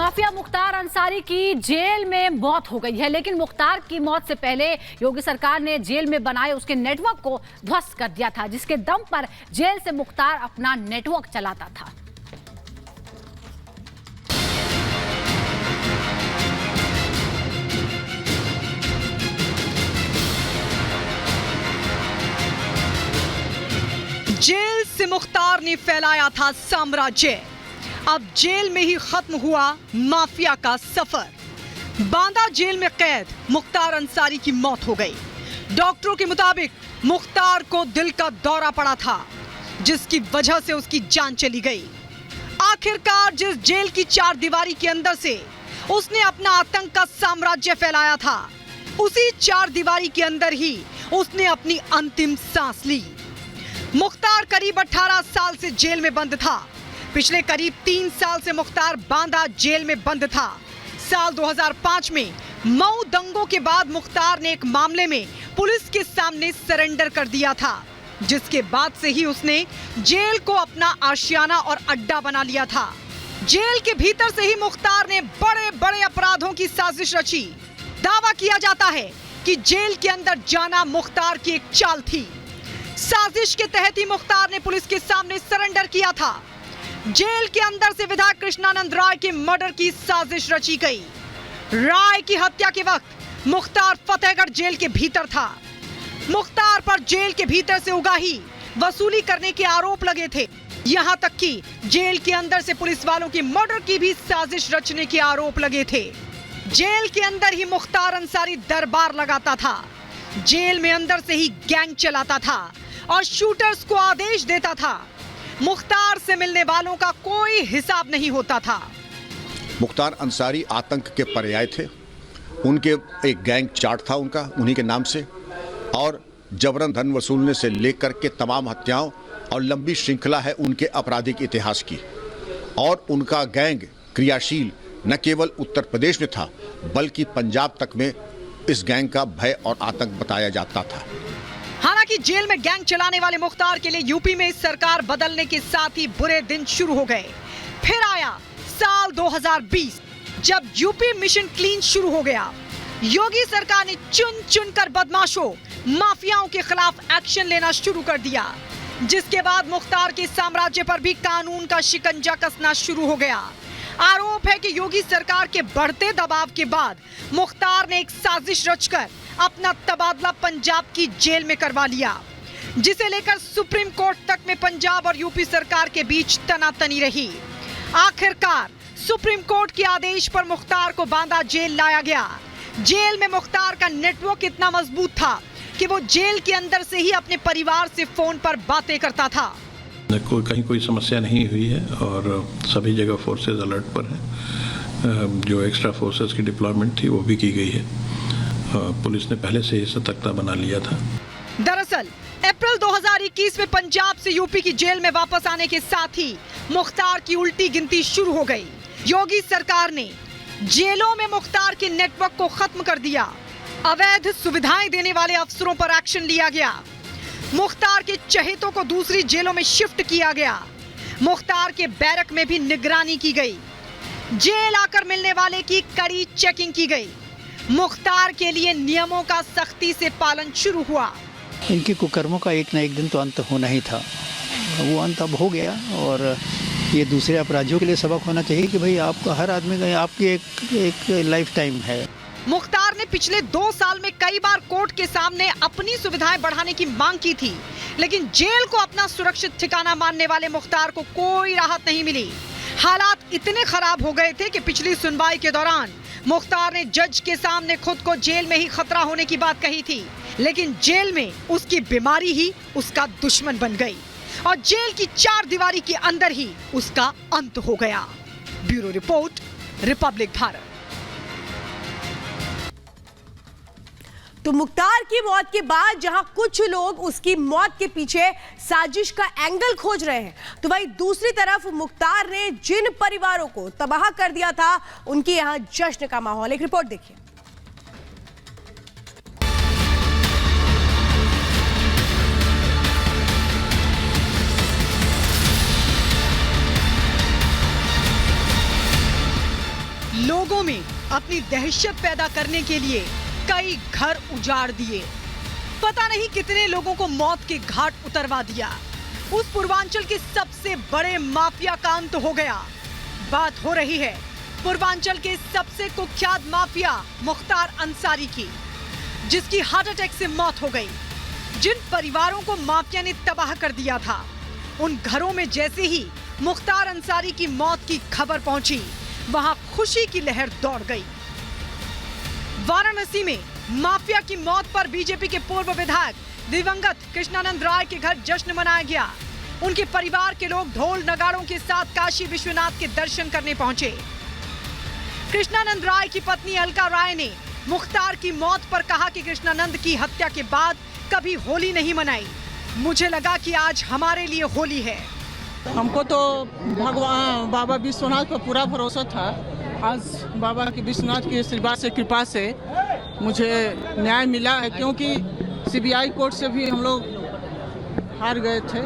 Mafia Mukhtar Ansari की jail में मौत हो गई है, लेकिन मुख्तार की मौत से पहले योगी सरकार ने जेल में बनाए उसके नेटवर्क को ध्वस्त कर दिया था, जिसके दम पर जेल से मुख्तार अपना नेटवर्क चलाता था। जेल से मुख्तार ने फैलाया था साम्राज्य। अब जेल में ही खत्म हुआ माफिया का सफर। बांदा जेल में कैद मुख्तार अंसारी की मौत हो गई। डॉक्टरों के मुताबिक मुख्तार को दिल का दौरा पड़ा था, जिसकी वजह से उसकी जान चली गई। आखिरकार जिस जेल की चार दीवारी के अंदर से उसने अपना आतंक का साम्राज्य फैलाया था, उसी चार दीवारी के अंदर ही उसने अपनी अंतिम सांस ली। मुख्तार करीब 18 साल से जेल में बंद था। पिछले करीब 3 साल से मुख्तार बांदा जेल में बंद था। साल 2005 में मऊ दंगों के बाद मुख्तार ने एक मामले में पुलिस के सामने सरेंडर कर दिया था, जिसके बाद से ही उसने जेल को अपना आशियाना और अड्डा बना लिया था। जेल के भीतर से ही मुख्तार ने बड़े बड़े अपराधों की साजिश रची। दावा किया जाता है कि जेल के अंदर जाना मुख्तार की एक चाल थी। साजिश के तहत ही मुख्तार ने पुलिस के सामने सरेंडर किया था। जेल के अंदर से विधायक कृष्णानंद राय के मर्डर की साजिश रची गई। राय की हत्या के वक्त मुख्तार फतेहगढ़ जेल के भीतर था। मुख्तार पर जेल के भीतर से उगाही वसूली करने के आरोप लगे थे। यहां तक कि जेल के अंदर से पुलिस वालों की मर्डर की भी साजिश रचने के आरोप लगे थे। जेल के अंदर ही मुख्तार अंसारी दरबार लगाता था। जेल में अंदर से ही गैंग चलाता था और शूटर्स को आदेश देता था। मुख्तार से मिलने वालों का कोई हिसाब नहीं होता था। मुख्तार अंसारी आतंक के पर्याय थे। उनके एक गैंग चार्ट था उनका, उन्हीं के नाम से, और जबरन धन वसूलने से लेकर के तमाम हत्याओं और लंबी श्रृंखला है उनके आपराधिक इतिहास की। और उनका गैंग क्रियाशील न केवल उत्तर प्रदेश में था, बल्कि पंजाब तक में इस गैंग का भय और आतंक बताया जाता था। हालांकि जेल में गैंग चलाने वाले मुख्तार के लिए यूपी में सरकार बदलने के साथ ही बुरे दिन शुरू हो गए। फिर आया साल 2020, जब यूपी मिशन क्लीन शुरू हो गया। योगी सरकार ने चुन चुन कर बदमाशों, माफियाओं के खिलाफ एक्शन लेना शुरू कर दिया, जिसके बाद मुख्तार के साम्राज्य पर भी कानून का शिकंजा कसना शुरू हो गया। आरोप है कि योगी सरकार के बढ़ते दबाव के बाद मुख्तार ने एक साजिश रचकर अपना तबादला पंजाब की जेल में करवा लिया, जिसे लेकर सुप्रीम कोर्ट तक में पंजाब और यूपी सरकार के बीच तनातनी रही। आखिरकार सुप्रीम कोर्ट के आदेश पर मुख्तार को बांदा जेल लाया गया। जेल में मुख्तार का नेटवर्क इतना मजबूत था कि वो जेल के अंदर से ही अपने परिवार से फोन पर बातें करता था। कहीं कोई समस्या नहीं हुई है और सभी जगह फोर्सेस अलर्ट पर हैं। जो एक्स्ट्रा फोर्सेस की डिप्लॉयमेंट थी वो भी की गई है। पुलिस ने पहले से ही सतर्कता बना लिया था। दरअसल अप्रैल 2021 में पंजाब से यूपी की जेल में वापस आने के साथ ही मुख्तार की उल्टी गिनती शुरू हो गई। योगी सरकार ने जेलों में मुख्तार के नेटवर्क को खत्म कर दिया। अवैध सुविधाएं देने वाले अफसरों पर एक्शन लिया गया। मुख्तार के चहेतों को दूसरी जेलों में शिफ्ट किया गया। मुख्तार के बैरक में भी निगरानी की गई। जेल आकर मिलने वाले की कड़ी चेकिंग की गई। मुख्तार के लिए नियमों का सख्ती से पालन शुरू हुआ। इनके कुकर्मों का एक न एक दिन तो अंत होना ही था। वो अंत अब हो गया और ये दूसरे अपराधियों के लिए सबक होना चाहिए कि भाई आपका हर आदमी का आपकी एक लाइफ टाइम है। मुख्तार ने पिछले 2 साल में कई बार कोर्ट के सामने अपनी सुविधाएं बढ़ाने की मांग की थी, लेकिन जेल को अपना सुरक्षित ठिकाना मानने वाले मुख्तार को कोई राहत नहीं मिली। हालात इतने खराब हो गए थे कि पिछली सुनवाई के दौरान मुख्तार ने जज के सामने खुद को जेल में ही खतरा होने की बात कही थी, लेकिन जेल में उसकी बीमारी ही उसका दुश्मन बन गई और जेल की चार दीवारी के अंदर ही उसका अंत हो गया। Bureau report, Republic Bharat. तो मुख्तार की मौत के बाद जहां कुछ लोग उसकी मौत के पीछे साजिश का एंगल खोज रहे हैं, तो वहीं दूसरी तरफ मुख्तार ने जिन परिवारों को तबाह कर दिया था उनके यहां जश्न का माहौल। एक रिपोर्ट देखिए। लोगों में अपनी दहशत पैदा करने के लिए कई घर उजाड़ दिए, पता नहीं कितने लोगों को मौत के घाट उतरवा दिया। उस पूर्वांचल के सबसे बड़े माफिया का अंत हो गया। बात हो रही है पूर्वांचल के सबसे कुख्यात माफिया मुख्तार अंसारी की, जिसकी हार्ट अटैक से मौत हो गई। जिन परिवारों को माफिया ने तबाह कर दिया था, उन घरों में जैसे ही मुख्तार अंसारी की मौत की खबर पहुंची, वहां खुशी की लहर दौड़ गई। वाराणसी में माफिया की मौत पर बीजेपी के पूर्व विधायक दिवंगत कृष्णानंद राय के घर जश्न मनाया गया। उनके परिवार के लोग ढोल नगाड़ों के साथ काशी विश्वनाथ के दर्शन करने पहुंचे। कृष्णानंद राय की पत्नी अलका राय ने मुख्तार की मौत पर कहा कि कृष्णानंद की हत्या के बाद कभी होली नहीं मनाई। मुझे लगा कि आज हमारे लिए होली है। हमको तो भगवान बाबा विश्वनाथ पर पूरा भरोसा था। आज बाबा की विश्वनाथ की आशीर्वाद से, कृपा से मुझे न्याय मिला है, क्योंकि सीबीआई कोर्ट से भी हम लोग हार गए थे।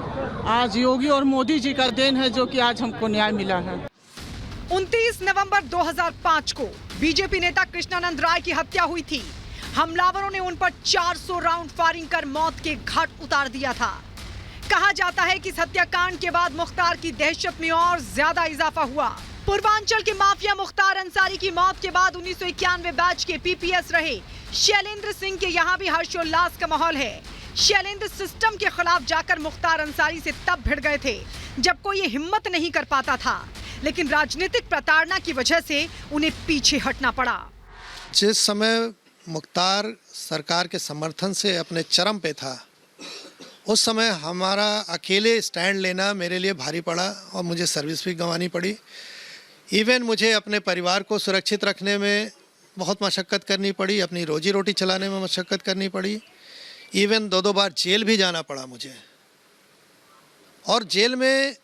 आज योगी और मोदी जी का देन है जो कि आज हमको न्याय मिला है। 29 नवंबर 2005 को बीजेपी नेता कृष्णानंद राय की हत्या हुई थी। हमलावरों ने उन पर 400 राउंड फायरिंग कर मौत के घाट उतार दिया था। कहा जाता है कि इस हत्याकांड के बाद मुख्तार की दहशत में और ज्यादा इजाफा हुआ। पूर्वांचल के माफिया मुख्तार अंसारी की मौत के बाद 1991 बैच के पीपीएस रहे शैलेंद्र सिंह के यहाँ भी हर्षोल्लास का माहौल है। शैलेंद्र सिस्टम के खिलाफ जाकर मुख्तार अंसारी से तब भिड़ गए थे जब कोई ये हिम्मत नहीं कर पाता था, लेकिन राजनीतिक प्रताड़ना की वजह से उन्हें पीछे हटना पड़ा। जिस समय मुख्तार सरकार के समर्थन से अपने चरम पे था, उस समय हमारा अकेले स्टैंड लेना मेरे लिए भारी पड़ा और मुझे सर्विस भी गंवानी पड़ी। इवन मुझे अपने परिवार को सुरक्षित रखने में बहुत मशक्क़त करनी पड़ी, अपनी रोजी रोटी चलाने में मशक्क़त करनी पड़ी। इवन 2 बार जेल भी जाना पड़ा मुझे, और जेल में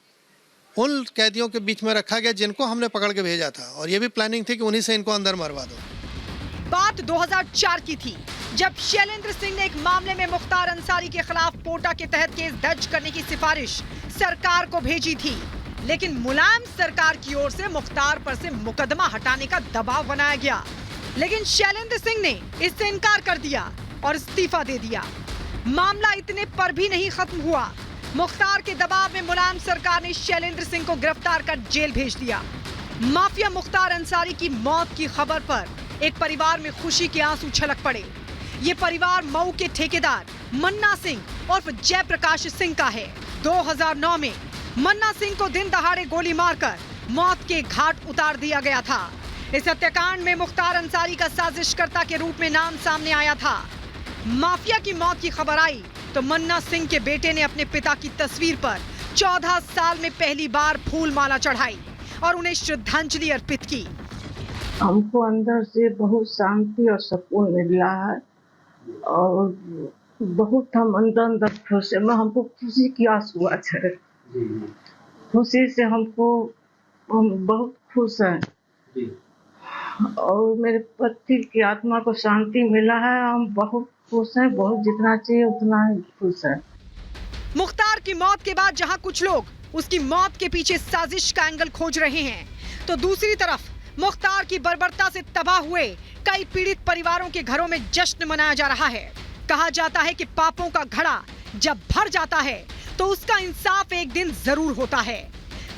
उन कैदियों के बीच में रखा गया जिनको हमने पकड़ के भेजा था, और ये भी प्लानिंग थी कि उन्हीं से इनको अंदर मरवा दो। बात 2004 की थी, जब शैलेंद्र सिंह ने एक मामले में मुख्तार अंसारी के खिलाफ पोटा के तहत केस दर्ज करने की सिफारिश सरकार को भेजी थी, लेकिन मुलायम सरकार की ओर से मुख्तार पर से मुकदमा हटाने का दबाव बनाया गया। लेकिन शैलेंद्र सिंह ने इससे इनकार कर दिया और इस्तीफा दे दिया। मामला इतने पर भी नहीं खत्म हुआ। मुख्तार के दबाव में मुलायम सरकार ने शैलेंद्र सिंह को गिरफ्तार कर जेल भेज दिया। माफिया मुख्तार अंसारी की मौत की खबर पर एक परिवार में खुशी के आंसू छलक पड़े। ये परिवार मऊ के ठेकेदार मन्ना सिंह उर्फ जयप्रकाश सिंह का है। 2009 में मन्ना सिंह को दिन दहाड़े गोली मारकर मौत के घाट उतार दिया गया था। इस हत्याकांड में मुख्तार अंसारी का साजिशकर्ता के रूप में नाम सामने आया था। माफिया की मौत की खबर आई तो मन्ना सिंह के बेटे ने अपने पिता की तस्वीर पर 14 साल में पहली बार फूल माला चढ़ाई और उन्हें श्रद्धांजलि अर्पित की। हमको अंदर से बहुत शांति और सुकून मिला है, और बहुत हम अंदर खुश है। हमको खुशी की आंसू आ रहे, खुशी से हम बहुत खुश हैं, और मेरे पति की आत्मा को शांति मिला है। हम बहुत खुश हैं, बहुत जितना चाहिए उतना ही खुश है। मुख्तार की मौत के बाद जहां कुछ लोग उसकी मौत के पीछे साजिश का एंगल खोज रहे हैं, तो दूसरी तरफ मुख्तार की बर्बरता से तबाह हुए कई पीड़ित परिवारों के घरों में जश्न मनाया जा रहा है। कहा जाता है कि पापों का घड़ा जब भर जाता है तो उसका इंसाफ एक दिन जरूर होता है।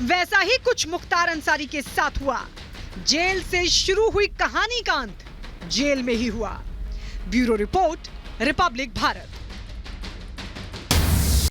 वैसा ही कुछ मुख्तार अंसारी के साथ हुआ। जेल से शुरू हुई कहानी का अंत जेल में ही हुआ। Bureau report, Republic Bharat.